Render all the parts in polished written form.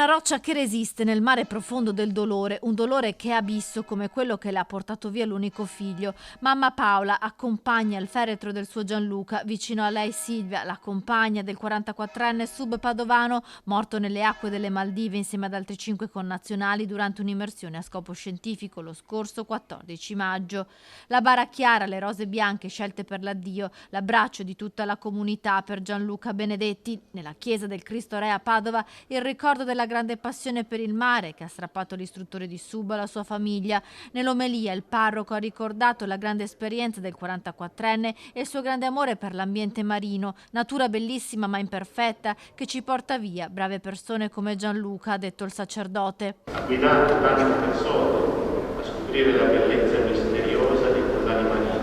una roccia che resiste nel mare profondo del dolore, un dolore che è abisso come quello che le ha portato via l'unico figlio. Mamma Paola accompagna il feretro del suo Gianluca, vicino a lei Silvia, la compagna del 44enne sub padovano, morto nelle acque delle Maldive insieme ad altri 5 connazionali durante un'immersione a scopo scientifico lo scorso 14 maggio. La bara chiara, le rose bianche scelte per l'addio, l'abbraccio di tutta la comunità per Gianluca Benedetti, nella chiesa del Cristo Re a Padova, il ricordo della grande passione per il mare che ha strappato l'istruttore di sub alla sua famiglia. Nell'omelia il parroco ha ricordato la grande esperienza del 44enne e il suo grande amore per l'ambiente marino, natura bellissima ma imperfetta che ci porta via brave persone come Gianluca, ha detto il sacerdote. Ha guidato tante persone a scoprire la bellezza misteriosa dei fondali marini.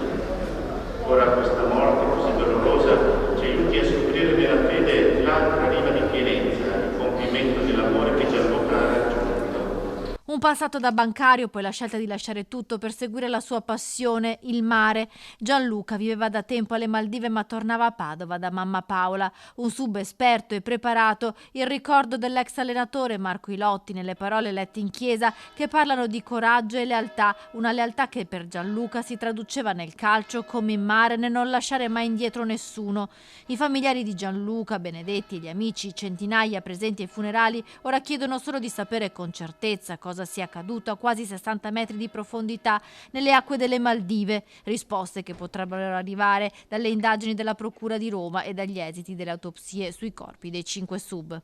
Ora questa morte così dolorosa ci aiuti a scoprire nella fede l'altra riva di pienezza, il compimento dell'amore che Gianluca ha raggiunto. Un passato da bancario, poi la scelta di lasciare tutto per seguire la sua passione, il mare. Gianluca viveva da tempo alle Maldive ma tornava a Padova da mamma Paola. Un sub esperto e preparato, il ricordo dell'ex allenatore Marco Ilotti nelle parole lette in chiesa che parlano di coraggio e lealtà, una lealtà che per Gianluca si traduceva nel calcio come in mare nel non lasciare mai indietro nessuno. I familiari di Gianluca, Benedetti e gli amici, centinaia presenti ai funerali, ora chiedono solo di sapere con certezza cosa sia accaduto a quasi 60 metri di profondità nelle acque delle Maldive, risposte che potrebbero arrivare dalle indagini della Procura di Roma e dagli esiti delle autopsie sui corpi dei 5 sub.